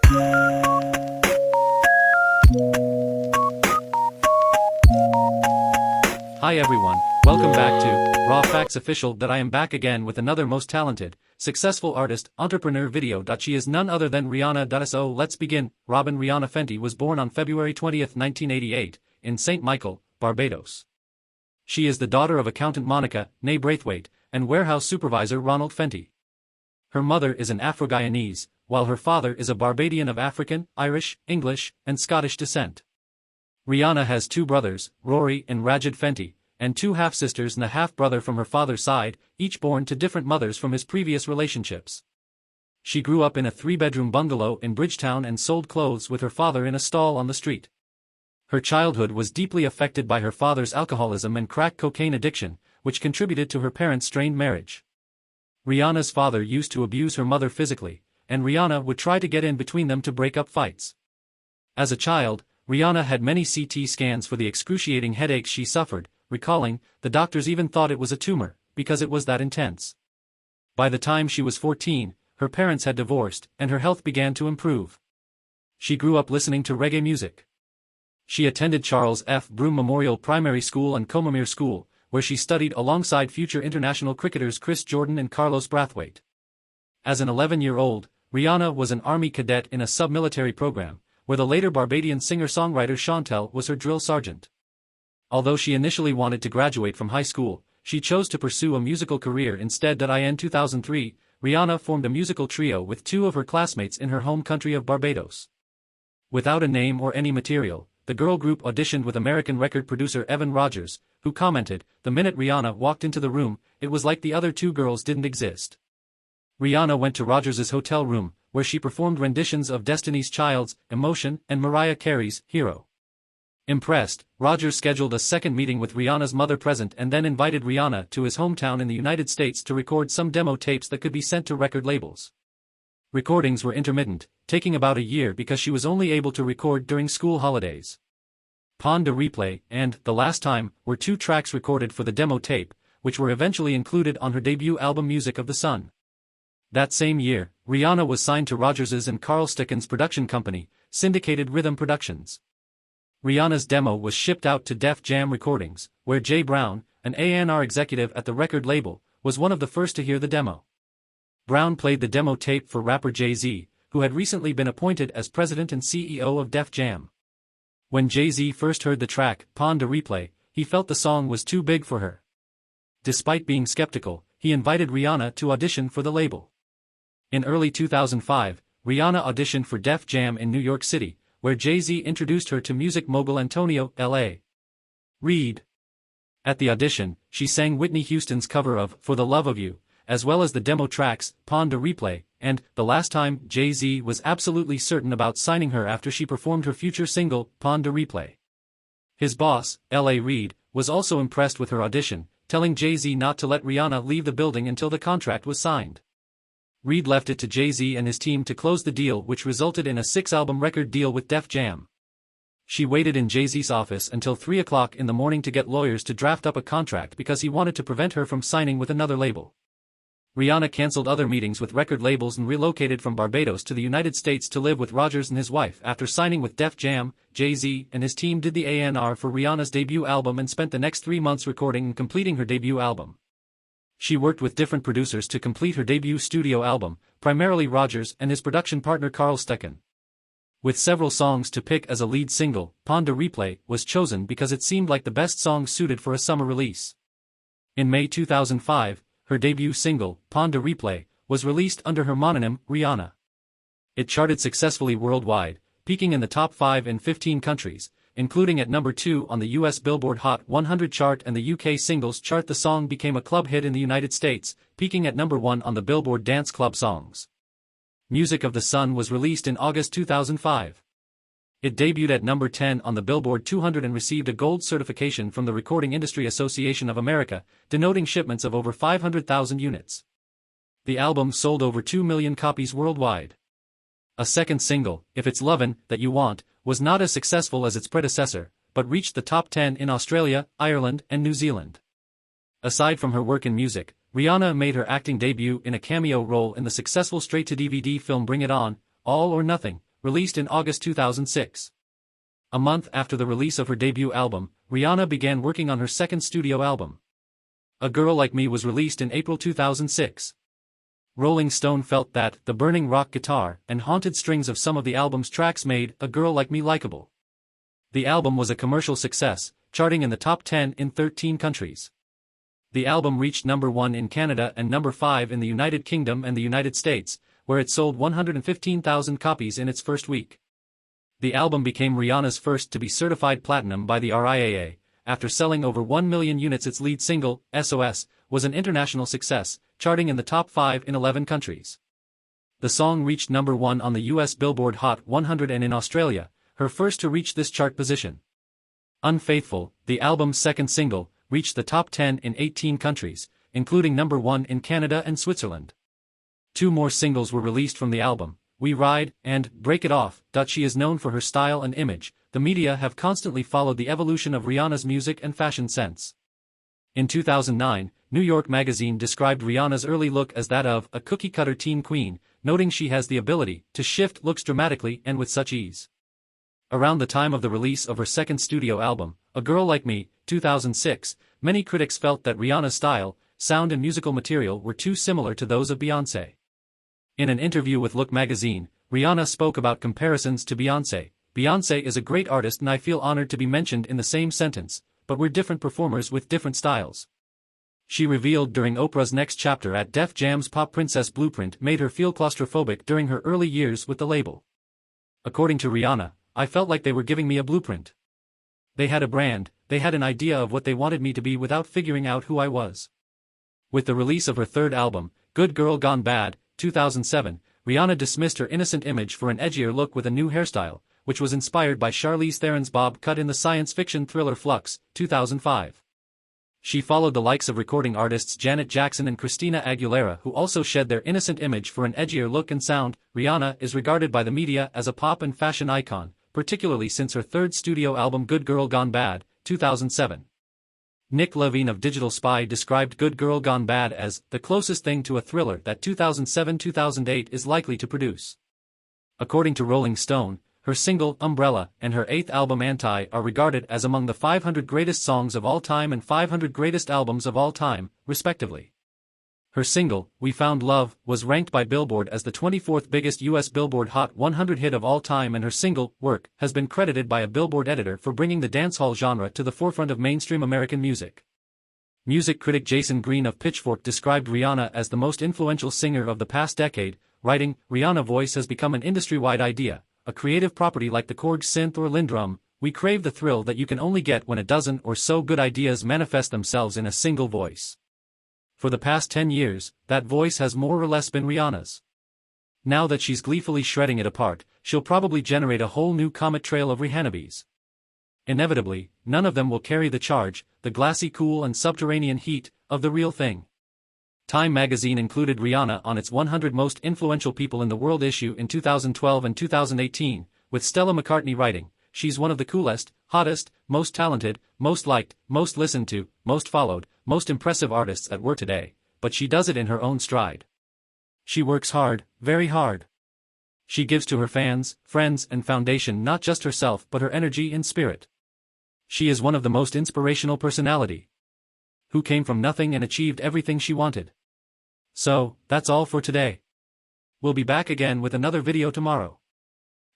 Hi everyone, welcome back to Raw Facts Official. That I am back again with another most talented, successful artist, entrepreneur video. She is none other than Rihanna. So let's begin. Robin Rihanna Fenty was born on February 20, 1988, in St. Michael, Barbados. She is the daughter of accountant Monica, née Braithwaite, and warehouse supervisor Ronald Fenty. Her mother is an Afro-Guyanese, while her father is a Barbadian of African, Irish, English, and Scottish descent. Rihanna has two brothers, Rory and Rajid Fenty, and two half-sisters and a half-brother from her father's side, each born to different mothers from his previous relationships. She grew up in a three-bedroom bungalow in Bridgetown and sold clothes with her father in a stall on the street. Her childhood was deeply affected by her father's alcoholism and crack cocaine addiction, which contributed to her parents' strained marriage. Rihanna's father used to abuse her mother physically, and Rihanna would try to get in between them to break up fights. As a child, Rihanna had many CT scans for the excruciating headaches she suffered, recalling, the doctors even thought it was a tumor, because it was that intense. By the time she was 14, her parents had divorced, and her health began to improve. She grew up listening to reggae music. She attended Charles F. Broome Memorial Primary School and Comamere School, where she studied alongside future international cricketers Chris Jordan and Carlos Brathwaite. As an 11-year-old, Rihanna was an army cadet in a sub-military program, where the later Barbadian singer-songwriter Chantel was her drill sergeant. Although she initially wanted to graduate from high school, she chose to pursue a musical career instead. In 2003, Rihanna formed a musical trio with two of her classmates in her home country of Barbados. Without a name or any material, the girl group auditioned with American record producer Evan Rogers, who commented, "The minute Rihanna walked into the room, it was like the other two girls didn't exist." Rihanna went to Rogers's hotel room, where she performed renditions of Destiny's Child's Emotion and Mariah Carey's Hero. Impressed, Rogers scheduled a second meeting with Rihanna's mother present and then invited Rihanna to his hometown in the United States to record some demo tapes that could be sent to record labels. Recordings were intermittent, taking about a year because she was only able to record during school holidays. Pon de Replay and The Last Time were two tracks recorded for the demo tape, which were eventually included on her debut album Music of the Sun. That same year, Rihanna was signed to Rogers's and Carl Sticken's production company, Syndicated Rhythm Productions. Rihanna's demo was shipped out to Def Jam Recordings, where Jay Brown, an A&R executive at the record label, was one of the first to hear the demo. Brown played the demo tape for rapper Jay-Z, who had recently been appointed as president and CEO of Def Jam. When Jay-Z first heard the track, Pon de Replay, he felt the song was too big for her. Despite being skeptical, he invited Rihanna to audition for the label. In early 2005, Rihanna auditioned for Def Jam in New York City, where Jay-Z introduced her to music mogul Antonio L.A. Reid. At the audition, she sang Whitney Houston's cover of For the Love of You, as well as the demo tracks, Pon de Replay, and The Last Time. Jay-Z was absolutely certain about signing her after she performed her future single, Pon de Replay. His boss, L.A. Reid, was also impressed with her audition, telling Jay-Z not to let Rihanna leave the building until the contract was signed. Reid left it to Jay-Z and his team to close the deal, which resulted in a 6-album record deal with Def Jam. She waited in Jay-Z's office until 3 o'clock in the morning to get lawyers to draft up a contract because he wanted to prevent her from signing with another label. Rihanna canceled other meetings with record labels and relocated from Barbados to the United States to live with Rogers and his wife. After signing with Def Jam, Jay-Z and his team did the A&R for Rihanna's debut album and spent the next 3 months recording and completing her debut album. She worked with different producers to complete her debut studio album, primarily Rogers and his production partner Carl Stecken. With several songs to pick as a lead single, Pon de Replay was chosen because it seemed like the best song suited for a summer release. In May 2005, her debut single, Pon de Replay, was released under her mononym, Rihanna. It charted successfully worldwide, peaking in the top 5 in 15 countries, including at number 2 on the US Billboard Hot 100 chart and the UK Singles Chart. The song became a club hit in the United States, peaking at number 1 on the Billboard Dance Club Songs. Music of the Sun was released in August 2005. It debuted at number 10 on the Billboard 200 and received a gold certification from the Recording Industry Association of America, denoting shipments of over 500,000 units. The album sold over 2 million copies worldwide. A second single, If It's Lovin' That You Want, was not as successful as its predecessor, but reached the top 10 in Australia, Ireland, and New Zealand. Aside from her work in music, Rihanna made her acting debut in a cameo role in the successful straight-to-DVD film Bring It On, All or Nothing, released in August 2006. A month after the release of her debut album, Rihanna began working on her second studio album. A Girl Like Me was released in April 2006. Rolling Stone felt that the burning rock guitar and haunted strings of some of the album's tracks made A Girl Like Me likable. The album was a commercial success, charting in the top 10 in 13 countries. The album reached number 1 in Canada and number 5 in the United Kingdom and the United States, where it sold 115,000 copies in its first week. The album became Rihanna's first to be certified platinum by the RIAA, after selling over 1 million units. Its lead single, SOS, was an international success, charting in the top 5 in 11 countries. The song reached number 1 on the US Billboard Hot 100 and in Australia, her first to reach this chart position. Unfaithful, the album's second single, reached the top 10 in 18 countries, including number 1 in Canada and Switzerland. 2 more singles were released from the album, We Ride and Break It Off. She is known for her style and image. The media have constantly followed the evolution of Rihanna's music and fashion sense. In 2009, New York Magazine described Rihanna's early look as that of a cookie-cutter teen queen, noting she has the ability to shift looks dramatically and with such ease. Around the time of the release of her second studio album, A Girl Like Me, 2006, many critics felt that Rihanna's style, sound and musical material were too similar to those of Beyoncé. In an interview with Look magazine, Rihanna spoke about comparisons to Beyoncé. Beyoncé is a great artist and I feel honored to be mentioned in the same sentence, but we're different performers with different styles. She revealed during Oprah's Next Chapter at Def Jam's Pop Princess Blueprint made her feel claustrophobic during her early years with the label. According to Rihanna, I felt like they were giving me a blueprint. They had a brand, they had an idea of what they wanted me to be without figuring out who I was. With the release of her third album, Good Girl Gone Bad, 2007, Rihanna dismissed her innocent image for an edgier look with a new hairstyle, which was inspired by Charlize Theron's bob cut in the science fiction thriller Flux, 2005. She followed the likes of recording artists Janet Jackson and Christina Aguilera, who also shed their innocent image for an edgier look and sound. Rihanna is regarded by the media as a pop and fashion icon, particularly since her third studio album Good Girl Gone Bad, 2007. Nick Levine of Digital Spy described Good Girl Gone Bad as the closest thing to a thriller that 2007-2008 is likely to produce. According to Rolling Stone, her single, Umbrella, and her eighth album Anti are regarded as among the 500 greatest songs of all time and 500 greatest albums of all time, respectively. Her single, We Found Love, was ranked by Billboard as the 24th biggest US Billboard Hot 100 hit of all time, and her single, Work, has been credited by a Billboard editor for bringing the dancehall genre to the forefront of mainstream American music. Music critic Jason Green of Pitchfork described Rihanna as the most influential singer of the past decade, writing, Rihanna's voice has become an industry-wide idea, a creative property like the Korg synth or Lindrum. We crave the thrill that you can only get when a dozen or so good ideas manifest themselves in a single voice. For the past 10 years, that voice has more or less been Rihanna's. Now that she's gleefully shredding it apart, she'll probably generate a whole new comet trail of Rihannabes. Inevitably, none of them will carry the charge, the glassy cool and subterranean heat, of the real thing. Time magazine included Rihanna on its 100 most influential people in the world issue in 2012 and 2018, with Stella McCartney writing, she's one of the coolest, hottest, most talented, most liked, most listened to, most followed, most impressive artists at work today, but she does it in her own stride. She works hard, very hard. She gives to her fans, friends and foundation not just herself but her energy and spirit. She is one of the most inspirational personality who came from nothing and achieved everything she wanted. So, that's all for today. We'll be back again with another video tomorrow.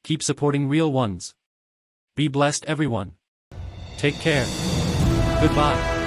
Keep supporting real ones. Be blessed everyone. Take care. Goodbye.